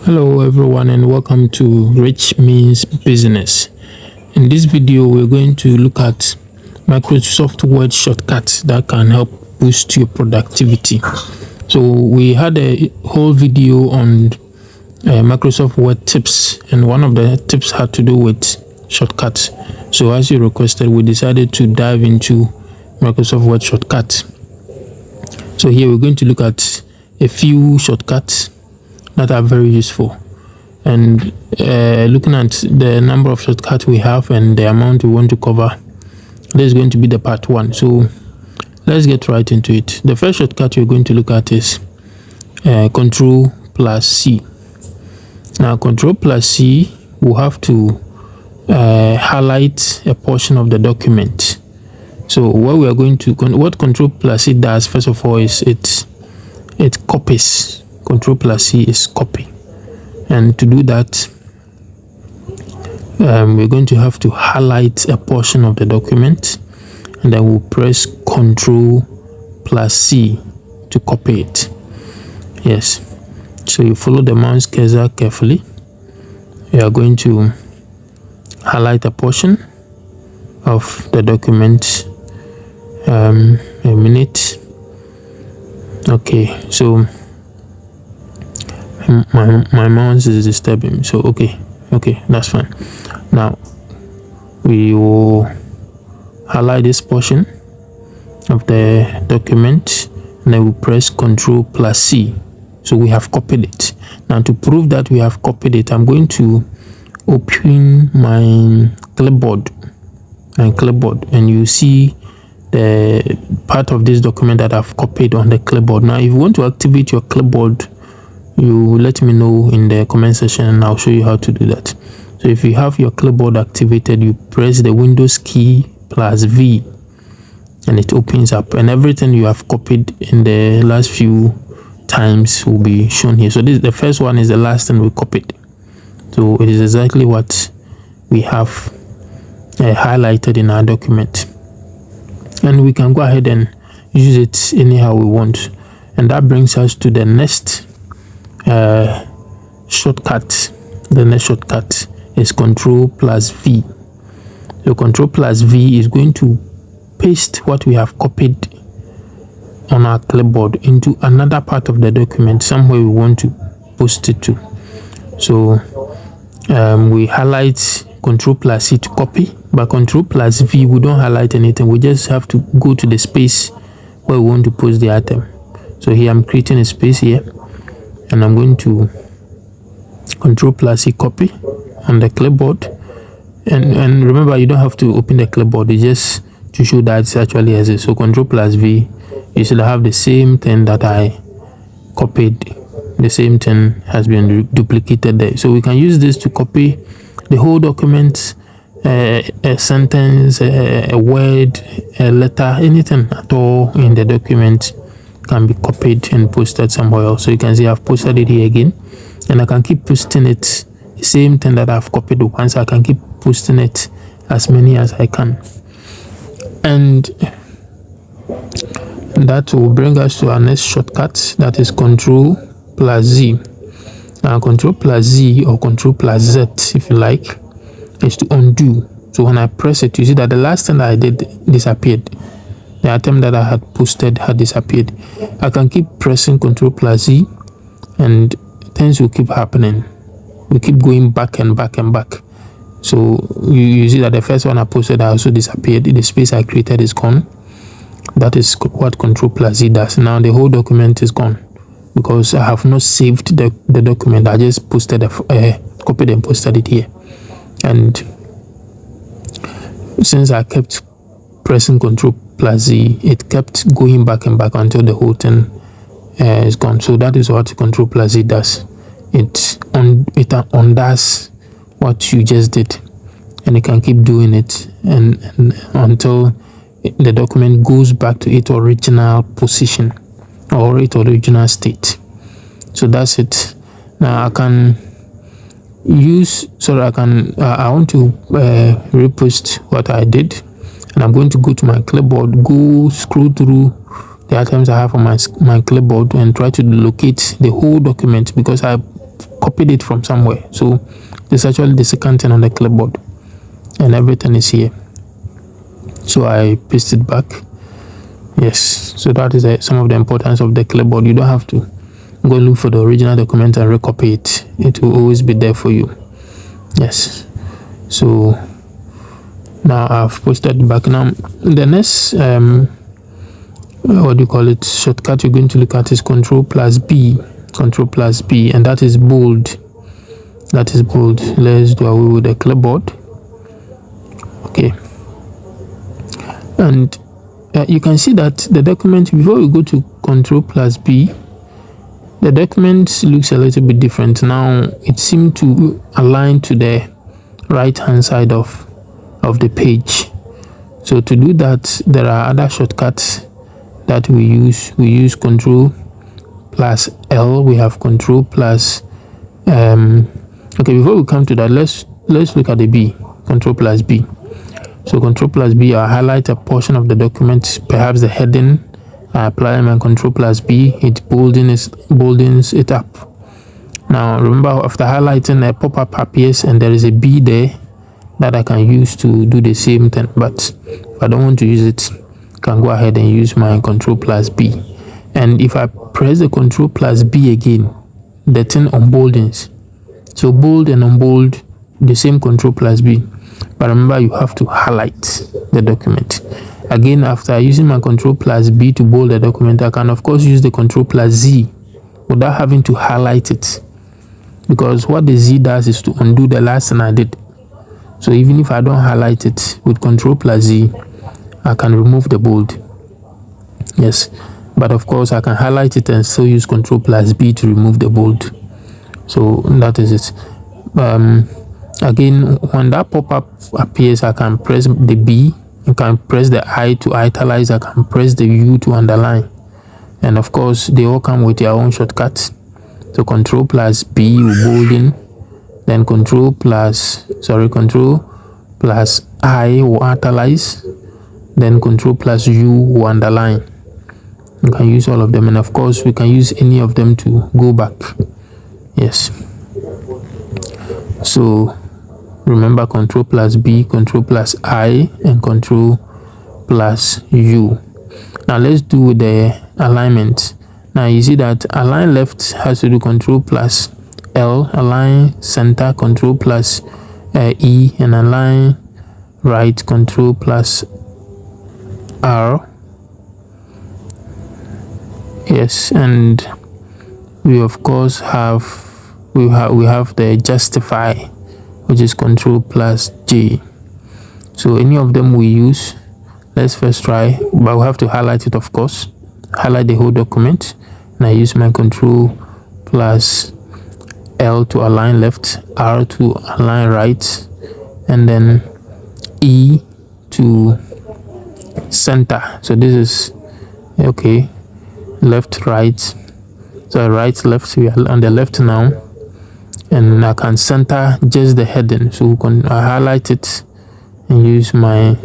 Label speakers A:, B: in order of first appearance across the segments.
A: Hello everyone and welcome to Rich Means Business. In this video we're going to look at Microsoft Word shortcuts that can help boost your productivity. So we had a whole video on Microsoft Word tips, and one of the tips had to do with shortcuts. So as you requested, we decided to dive into Microsoft Word shortcuts. So here we're going to look at a few shortcuts that are very useful, and looking at the number of shortcuts we have and the amount we want to cover, this is going to be the part one. So let's get right into it. The first shortcut we're going to look at is Control plus C. Now Control plus C will have to highlight a portion of the document. So what we are going to what Control plus C does, first of all, is it copies. Control plus C is copy, and to do that we're going to have to highlight a portion of the document, and then we'll press Control plus C to copy it. Yes, so you follow the mouse cursor carefully. You are going to highlight a portion of the document. A minute. Okay, so my mouse is disturbing, so okay, that's fine. Now we will highlight this portion of the document, and then we press Control plus C. So we have copied it. Now to prove that we have copied it, I'm going to open my clipboard, and you see the part of this document that I've copied on the clipboard. Now if you want to activate your clipboard, you let me know in the comment section and I'll show you how to do that. So if you have your clipboard activated, you press the Windows key plus V and it opens up, and everything you have copied in the last few times will be shown here. So this, the first one, is the last thing we copied, so it is exactly what we have highlighted in our document, and we can go ahead and use it anyhow we want. And that brings us to the next shortcut. The next shortcut is Control plus V. So Control plus V is going to paste what we have copied on our clipboard into another part of the document, somewhere we want to post it to. So we highlight Control plus C to copy, but Control plus V, we don't highlight anything. We just have to go to the space where we want to post the item. So here I'm creating a space here, and I'm going to Control plus C copy on the clipboard, and remember, you don't have to open the clipboard, it's just to show that it's actually exists. So Control plus V, you should have the same thing that I copied. The same thing has been duplicated there. So we can use this to copy the whole document, a sentence, a word, a letter, anything at all in the document can be copied and posted somewhere else. So you can see I've posted it here again, and I can keep posting it, the same thing that I've copied once. I can keep posting it as many as I can, and that will bring us to our next shortcut, that is Control plus Z. Now Control plus Z, or Control plus Z if you like, is to undo. So when I press it, you see that the last thing that I did disappeared. The item that I had posted had disappeared. I can keep pressing Control plus Z, and things will keep happening. We keep going back and back and back. So you see that the first one I posted also disappeared. The space I created is gone. That is what Control plus Z does. Now the whole document is gone because I have not saved the document. I just posted copied and posted it here, and since I kept pressing Control plus Z, it kept going back and back until the whole thing is gone. So that is what Control plus Z does. It undoes what you just did, and it can keep doing it and until the document goes back to its original position or its original state. So that's it. Now I can use, I want to repost what I did, and I'm going to go to my clipboard, scroll through the items I have on my clipboard and try to locate the whole document, because I copied it from somewhere. So it's actually the second thing on the clipboard, and everything is here. So I paste it back. Yes, so that is some of the importance of the clipboard. You don't have to go look for the original document and recopy it. It will always be there for you. Yes, so now I've posted it back. Now the next what do you call it, shortcut you're going to look at is Control plus B, and that is bold. Let's do away with the clipboard. Okay, and you can see that the document, before we go to Control plus B, the document looks a little bit different. Now it seemed to align to the right hand side of the page. So to do that, there are other shortcuts that we use Control plus L. We have Control plus okay, before we come to that, let's look at the B, Control plus B. So Control plus B, I highlight a portion of the document, perhaps the heading. I apply my Control plus B, it boldens it up. Now remember, after highlighting, a pop-up appears and there is a B there that I can use to do the same thing. But if I don't want to use it, I can go ahead and use my Control plus B. And if I press the Control plus B again, the thing unboldens. So bold and unbold, the same Control plus B. But remember, you have to highlight the document. Again, after using my Control plus B to bold the document, I can of course use the Control plus Z without having to highlight it, because what the Z does is to undo the last thing I did. So even if I don't highlight it, with Control plus Z, I can remove the bold. Yes, but of course I can highlight it and still use Control plus B to remove the bold. So that is it. Again, when that pop-up appears, I can press the B, I can press the I to italize, I can press the U to underline, and of course they all come with their own shortcuts. So Control plus B will bolden, then Control plus I will italize, then Control plus U will underline. You can use all of them, and of course we can use any of them to go back. Yes, so remember, Control plus B, Control plus I, and Control plus U. Now let's do the alignment. Now you see that align left has to do Control plus L, align center Control plus E, and align right Control plus R. Yes, and we of course have the justify, which is Control plus J. So any of them we use. Let's first try, but we have to highlight it, of course. Highlight the whole document, and I use my Control plus L to align left, R to align right, and then E to center. So this is okay, left, right. So right, left, we are on the left now, and I can center just the heading. So I highlight it and use my,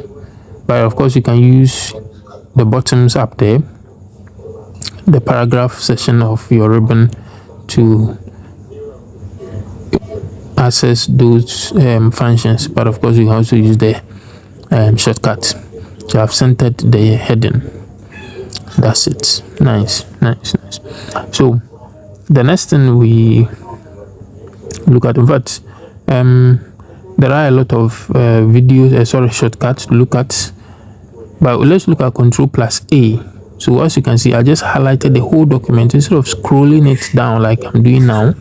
A: but of course you can use the bottoms up there, the paragraph section of your ribbon, to access those functions. But of course you can also use the shortcut. So I've centered the heading. That's it. Nice. So the next thing we look at, in fact, there are a lot of videos, shortcuts to look at, but let's look at Control plus A. So as you can see, I just highlighted the whole document instead of scrolling it down like I'm doing now,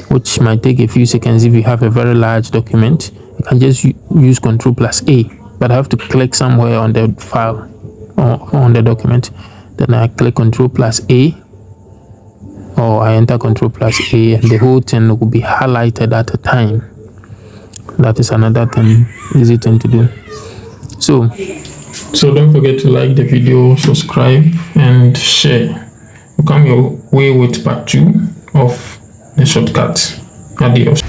A: which might take a few seconds if you have a very large document. You can just use Control plus A, but I have to click somewhere on the file or on the document. Then I click Control plus A, or I enter Control plus A, and the whole thing will be highlighted at a time. That is another thing, easy thing to do. So don't forget to like the video, subscribe, and share. We'll come your way with part 2 of the shortcut. Adios.